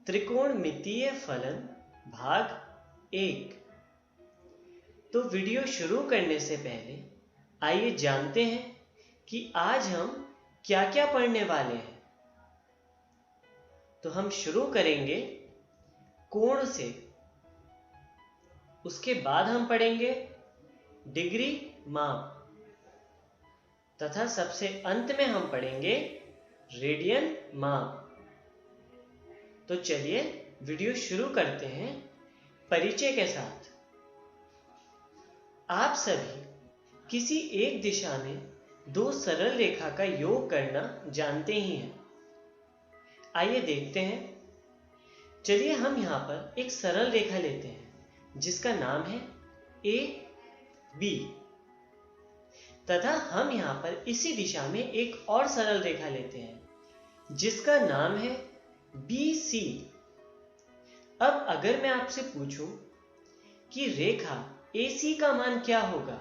त्रिकोणमितीय फलन भाग 1। तो वीडियो शुरू करने से पहले आइए जानते हैं कि आज हम क्या क्या पढ़ने वाले हैं। तो हम शुरू करेंगे कोण से, उसके बाद हम पढ़ेंगे डिग्री माप तथा सबसे अंत में हम पढ़ेंगे रेडियन माप। तो चलिए वीडियो शुरू करते हैं परिचय के साथ। आप सभी किसी एक दिशा में दो सरल रेखा का योग करना जानते ही हैं। आइए देखते हैं। चलिए हम यहाँ पर एक सरल रेखा लेते हैं जिसका नाम है ए बी, तथा हम यहाँ पर इसी दिशा में एक और सरल रेखा लेते हैं जिसका नाम है बी सी। अब अगर मैं आपसे पूछूं कि रेखा AC का मान क्या होगा,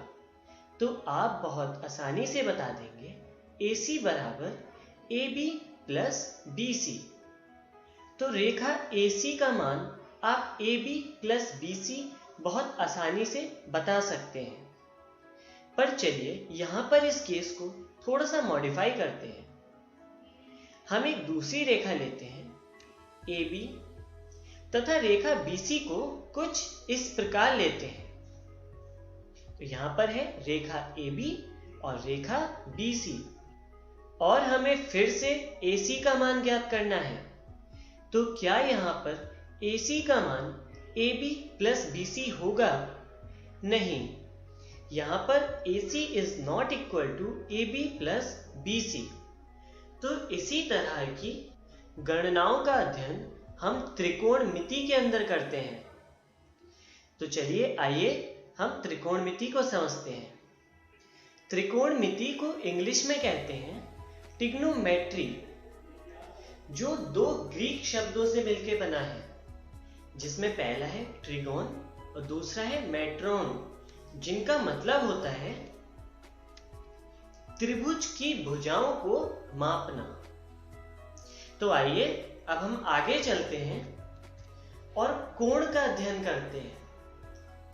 तो आप बहुत आसानी से बता देंगे AC बराबर AB प्लस BC। तो रेखा AC का मान आप AB प्लस BC बहुत आसानी से बता सकते हैं। पर चलिए यहां पर इस केस को थोड़ा सा मॉडिफाई करते हैं। हम एक दूसरी रेखा लेते हैं AB तथा रेखा BC को कुछ इस प्रकार लेते हैं। तो यहां पर है रेखा AB और रेखा BC, और हमें फिर से AC का मान ज्ञात करना है। तो क्या यहां पर AC का मान AB प्लस BC होगा? नहीं, यहां पर AC is not equal to AB plus BC। तो इसी तरह की गणनाओं का अध्ययन हम त्रिकोणमिति के अंदर करते हैं। तो चलिए आइए हम त्रिकोणमिति को समझते हैं। त्रिकोणमिति को इंग्लिश में कहते हैं ट्रिग्नोमेट्री, जो दो ग्रीक शब्दों से मिलकर बना है, जिसमें पहला है ट्रिगोन और दूसरा है मेट्रोन, जिनका मतलब होता है त्रिभुज की भुजाओं को मापना। तो आइए अब हम आगे चलते हैं और कोण का अध्ययन करते हैं।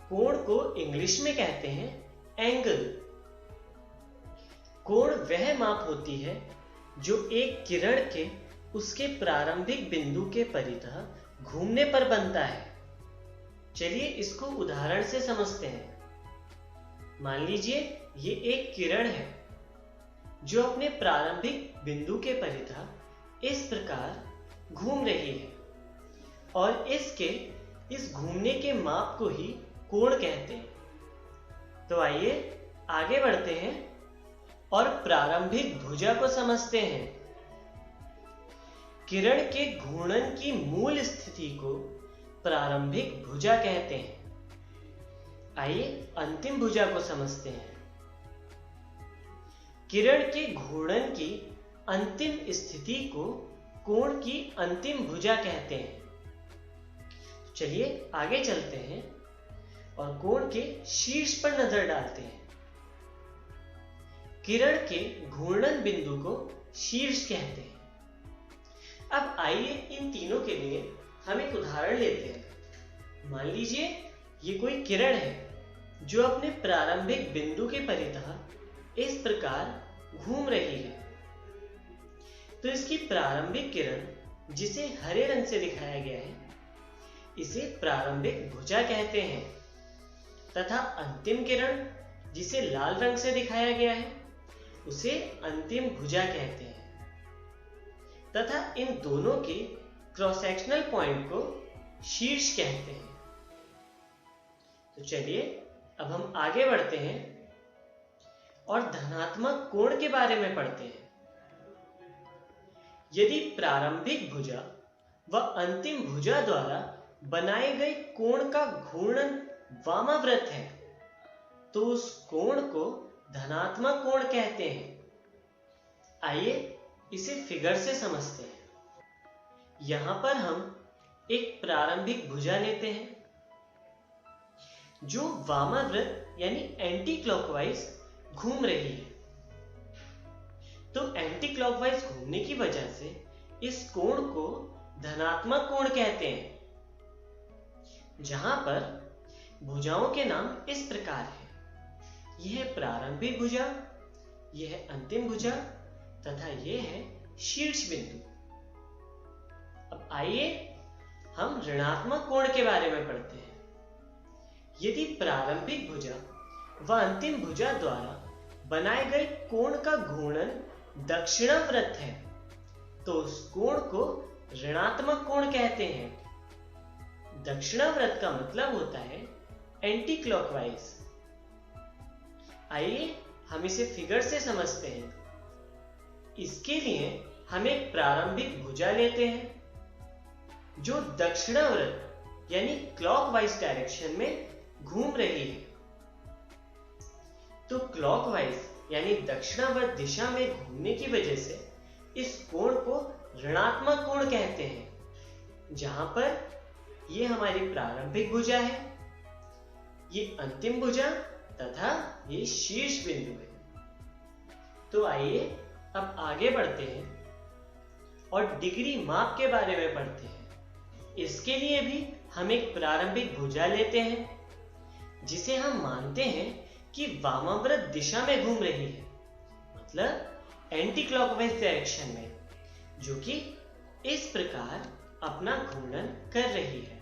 कोण को इंग्लिश में कहते हैं एंगल। कोण वह माप होती है जो एक किरण के उसके प्रारंभिक बिंदु के परितः घूमने पर बनता है। चलिए इसको उदाहरण से समझते हैं। मान लीजिए ये एक किरण है जो अपने प्रारंभिक बिंदु के परितः इस प्रकार घूम रही है, और इसके इस घूमने के माप को ही कोण कहते हैं। तो आइए आगे बढ़ते हैं और प्रारंभिक भुजा को समझते हैं। किरण के घूर्णन की मूल स्थिति को प्रारंभिक भुजा कहते हैं। आइए अंतिम भुजा को समझते हैं। किरण के घूर्णन की अंतिम स्थिति को कोण की अंतिम भुजा कहते हैं। चलिए आगे चलते हैं और कोण के शीर्ष पर नजर डालते हैं। किरण के घूर्णन बिंदु को शीर्ष कहते हैं। अब आइए इन तीनों के लिए हम एक उदाहरण लेते हैं। मान लीजिए ये कोई किरण है जो अपने प्रारंभिक बिंदु के परितः इस प्रकार घूम रही है। तो इसकी प्रारंभिक किरण, जिसे हरे रंग से दिखाया गया है, इसे प्रारंभिक भुजा कहते हैं, तथा अंतिम किरण, जिसे लाल रंग से दिखाया गया है, उसे अंतिम भुजा कहते हैं। तथा इन दोनों के क्रॉस सेक्शनल पॉइंट को शीर्ष कहते हैं। तो चलिए अब हम आगे बढ़ते हैं और धनात्मक कोण के बारे में पढ़ते हैं। यदि प्रारंभिक भुजा व अंतिम भुजा द्वारा बनाए गए कोण का घूर्णन वामाव्रत है, तो उस कोण को धनात्मक कोण कहते हैं। आइए इसे फिगर से समझते हैं। यहां पर हम एक प्रारंभिक भुजा लेते हैं जो वामाव्रत यानी एंटी क्लॉकवाइज घूम रही है। तो एंटी क्लॉकवाइज घूमने की वजह से इस कोण को धनात्मक कोण कहते हैं, जहां पर भुजाओं के नाम इस प्रकार है। यह प्रारंभिक भुजा, यह अंतिम भुजा तथा यह है शीर्ष बिंदु। अब आइए हम ऋणात्मक कोण के बारे में पढ़ते हैं। यदि प्रारंभिक भुजा व अंतिम भुजा द्वारा बनाए गए कोण का घूर्णन दक्षिणावर्त है तो उस कोण को ऋणात्मक कोण कहते हैं। दक्षिणावर्त का मतलब होता है एंटी क्लॉकवाइज। आइए हम इसे फिगर से समझते हैं। इसके लिए हम एक प्रारंभिक भुजा लेते हैं जो दक्षिणावर्त यानी क्लॉकवाइज डायरेक्शन में घूम रही है। तो क्लॉकवाइज यानी दक्षिणावर्त दिशा में घूमने की वजह से इस कोण को ऋणात्मक कोण कहते हैं, जहां पर ये हमारी प्रारंभिक भुजा है, ये अंतिम भुजा तथा ये शीर्ष बिंदु है। तो आइए अब आगे बढ़ते हैं और डिग्री माप के बारे में पढ़ते हैं। इसके लिए भी हम एक प्रारंभिक भुजा लेते हैं जिसे हम मानते हैं कि वामाव्रत दिशा में घूम रही है, मतलब एंटी क्लॉकवाइज डायरेक्शन में, जो कि इस प्रकार अपना घूर्णन कर रही है।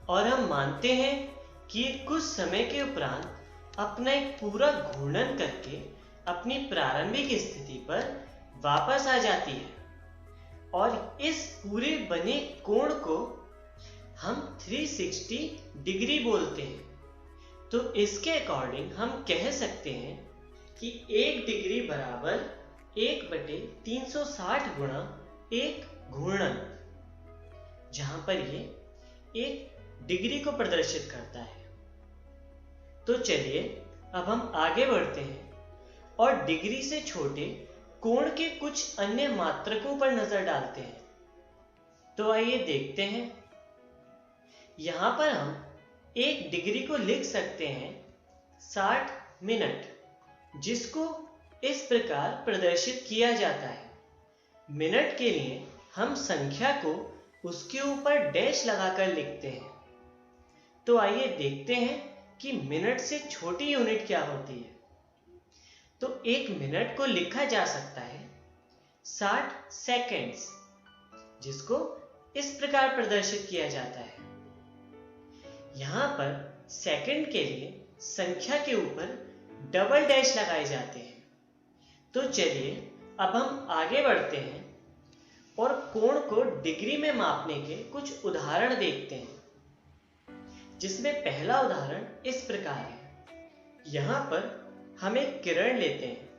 और हम मानते हैं कि कुछ समय के उपरांत अपना एक पूरा घूर्णन करके अपनी प्रारंभिक स्थिति पर वापस आ जाती है। और इस पूरे बने कोण को हम 360 डिग्री बोलते हैं। तो इसके अकॉर्डिंग हम कह सकते हैं कि 1 डिग्री बराबर 1/360 गुणा एक घूर्णन, जहां पर ये 1 डिग्री को प्रदर्शित करता है। तो चलिए अब हम आगे बढ़ते हैं और डिग्री से छोटे कोण के कुछ अन्य मात्रकों पर नजर डालते हैं। तो आइए देखते हैं। यहां पर हम 1 डिग्री को लिख सकते हैं 60 मिनट, जिसको इस प्रकार प्रदर्शित किया जाता है। मिनट के लिए हम संख्या को उसके ऊपर डैश लगाकर लिखते हैं। तो आइए देखते हैं कि मिनट से छोटी यूनिट क्या होती है। तो 1 मिनट को लिखा जा सकता है 60 सेकेंड्स, जिसको इस प्रकार प्रदर्शित किया जाता है। यहां पर सेकंड के लिए संख्या के ऊपर डबल डैश लगाए जाते हैं। तो चलिए अब हम आगे बढ़ते हैं और कोण को डिग्री में मापने के कुछ उदाहरण देखते हैं, जिसमें पहला उदाहरण इस प्रकार है। यहां पर हम एक किरण लेते हैं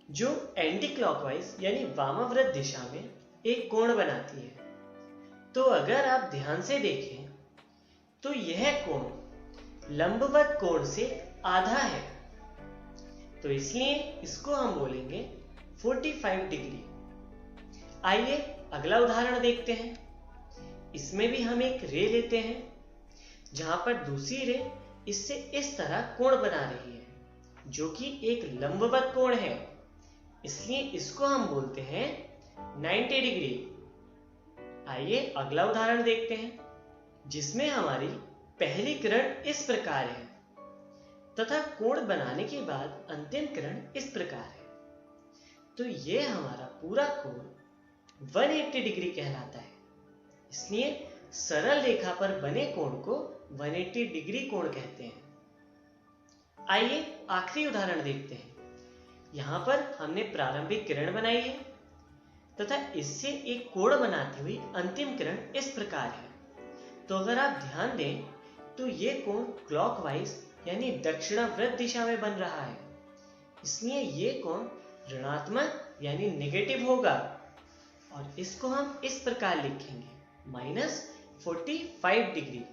जो एंटी क्लॉकवाइज यानी वामाव्रत दिशा में एक कोण बनाती है। तो अगर आप ध्यान से देखें तो यह कोण लंबवत कोण से आधा है, तो इसलिए इसको हम बोलेंगे 45 डिग्री। आइए अगला उदाहरण देखते हैं। इसमें भी हम एक रे लेते हैं जहां पर दूसरी रे इससे इस तरह कोण बना रही है, जो कि एक लंबवत कोण है, इसलिए इसको हम बोलते हैं 90 डिग्री। आइए अगला उदाहरण देखते हैं, जिसमें हमारी पहली किरण इस प्रकार है तथा कोण बनाने के बाद अंतिम किरण इस प्रकार है। तो यह हमारा पूरा कोण 180 डिग्री कहलाता है, इसलिए सरल रेखा पर बने कोण को 180 डिग्री कोण कहते हैं। आइए आखिरी उदाहरण देखते हैं। यहां पर हमने प्रारंभिक किरण बनाई है तथा इससे एक कोण बनाती हुई अंतिम किरण इस प्रकार है। तो अगर आप ध्यान दें तो यह कोण क्लॉकवाइज यानी दक्षिणावर्त दिशा में बन रहा है, इसलिए यह कोण ऋणात्मक यानी नेगेटिव होगा और इसको हम इस प्रकार लिखेंगे -45 डिग्री।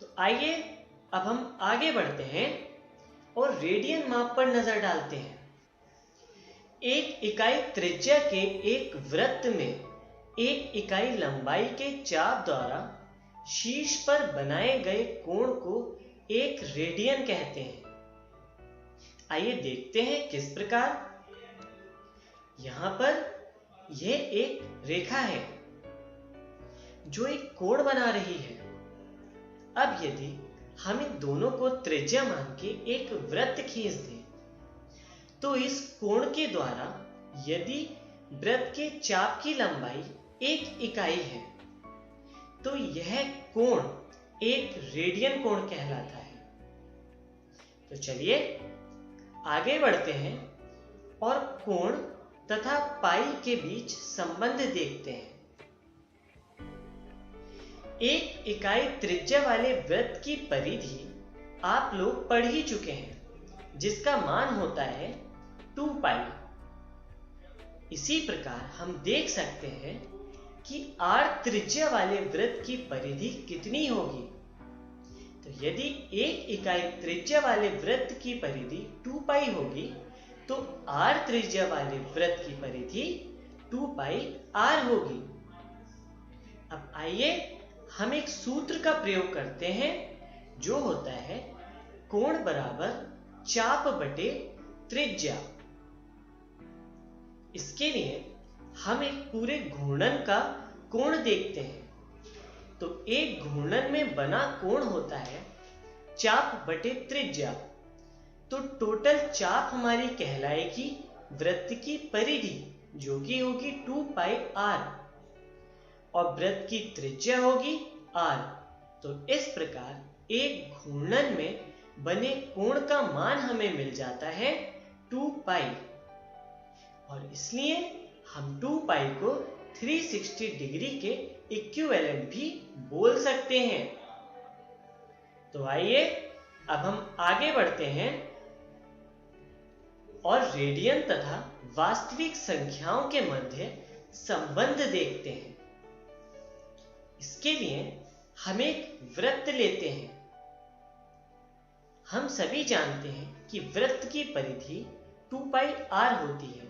तो आइए अब हम आगे बढ़ते हैं और रेडियन माप पर नजर डालते हैं। एक इकाई त्रिज्या के एक वृत्त में 1 इकाई लंबाई के चाप द्वारा शीर्ष पर बनाए गए कोण को 1 रेडियन कहते हैं। आइए देखते हैं किस प्रकार। यहां पर यह एक रेखा है जो एक कोण बना रही है। अब यदि हम इन दोनों को त्रिज्या मान के एक वृत्त खींच दें, तो इस कोण के द्वारा यदि वृत्त के चाप की लंबाई 1 इकाई है, तो यह कोण एक रेडियन कोण कहलाता है। तो चलिए आगे बढ़ते हैं और कोण तथा पाई के बीच संबंध देखते हैं। 1 इकाई त्रिज्या वाले वृत्त की परिधि आप लोग पढ़ ही चुके हैं, जिसका मान होता है 2 पाई। इसी प्रकार हम देख सकते हैं कि r त्रिज्या वाले वृत्त की परिधि कितनी होगी। तो यदि 1 इकाई त्रिज्या वाले वृत्त की परिधि 2 पाई होगी, तो r त्रिज्या वाले वृत्त की परिधि 2 पाई r होगी। अब आइए हम एक सूत्र का प्रयोग करते हैं, जो होता है कोण बराबर चाप बटे त्रिज्या। इसके लिए हम एक पूरे घूर्णन का कोण देखते हैं। तो एक घूर्णन में बना कोण होता है चाप बटे त्रिज्या। तो टोटल चाप हमारी कहलाएगी वृत्त की परिधि, जो कि होगी 2 पाई r, और वृत्त की त्रिज्या होगी r। तो इस प्रकार एक घूर्णन में बने कोण का मान हमें मिल जाता है 2 पाई, और इसलिए हम 2 पाई को 360 डिग्री के इक्विवेलेंट भी बोल सकते हैं। तो आइए अब हम आगे बढ़ते हैं और रेडियन तथा वास्तविक संख्याओं के मध्य संबंध देखते हैं। इसके लिए हम एक वृत्त लेते हैं। हम सभी जानते हैं कि वृत्त की परिधि 2 पाई r होती है,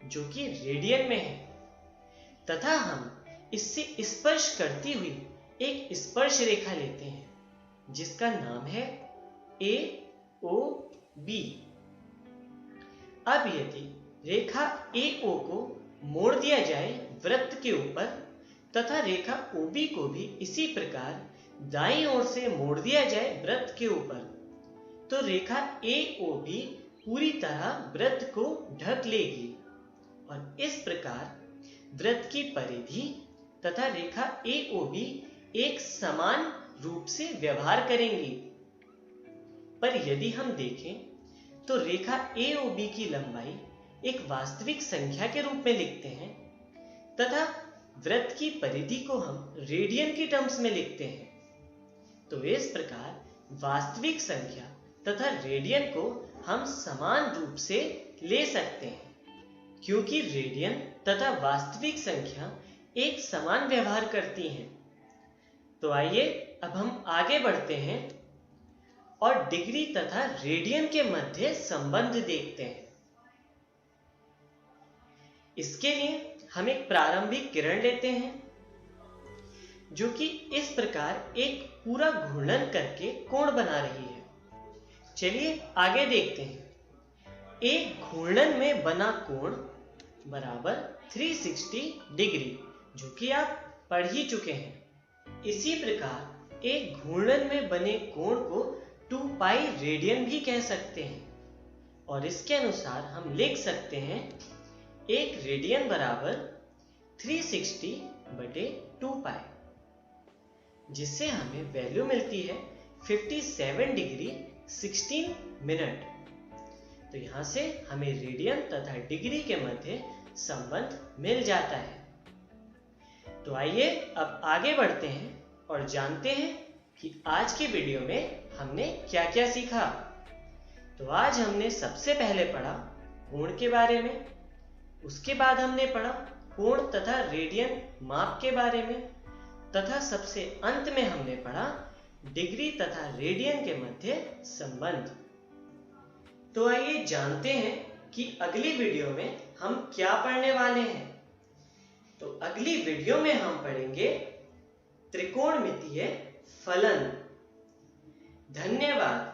जो कि रेडियन में है, तथा हम इससे स्पर्श करती हुई एक स्पर्श रेखा लेते हैं, जिसका नाम है AOB। अब यदि रेखा AO को मोड़ दिया जाए वृत्त के ऊपर, तथा रेखा OB को भी इसी प्रकार दाईं ओर से मोड़ दिया जाए वृत्त के ऊपर, तो रेखा AOB पूरी तरह वृत्त को ढक लेगी, और इस प्रकार वृत्त की परिधि तथा रेखा AOB एक समान रूप से व्यवहार करेंगी। पर यदि हम देखें तो रेखा AOB की लंबाई एक वास्तविक संख्या के रूप में लिखते हैं, तथा वृत्त की परिधि को हम रेडियन की टर्म्स में लिखते हैं। तो इस प्रकार वास्तविक संख्या तथा रेडियन को हम समान रूप से ले सकते हैं, क्योंकि रेडियन तथा वास्तविक संख्या एक समान व्यवहार करती हैं। तो आइए अब हम आगे बढ़ते हैं और डिग्री तथा रेडियन के मध्य संबंध देखते हैं। इसके लिए हम एक प्रारंभिक किरण लेते हैं, जो कि इस प्रकार एक पूरा घूर्णन करके कोण बना रही है। चलिए आगे देखते हैं। एक घूर्णन में बना कोण बराबर 360 डिग्री, जो कि आप पढ़ ही चुके हैं। इसी प्रकार एक घूर्णन में बने कोण को 2 पाई रेडियन भी कह सकते हैं, और इसके अनुसार हम लिख सकते हैं एक रेडियन बराबर 360 बटे 2 पाई, जिससे हमें वैल्यू मिलती है 57 डिग्री 16 मिनट। तो यहां से हमें रेडियन तथा डिग्री के मध्य संबंध मिल जाता है। तो आइए अब आगे बढ़ते हैं और जानते हैं कि आज की वीडियो में हमने क्या क्या सीखा। तो आज हमने सबसे पहले पढ़ा कोण के बारे में, उसके बाद हमने पढ़ा कोण तथा रेडियन माप के बारे में, तथा सबसे अंत में हमने पढ़ा डिग्री तथा रेडियन के मध्य संबंध। तो आइए जानते हैं कि अगली वीडियो में हम क्या पढ़ने वाले हैं। तो अगली वीडियो में हम पढ़ेंगे त्रिकोणमितीय फलन। धन्यवाद।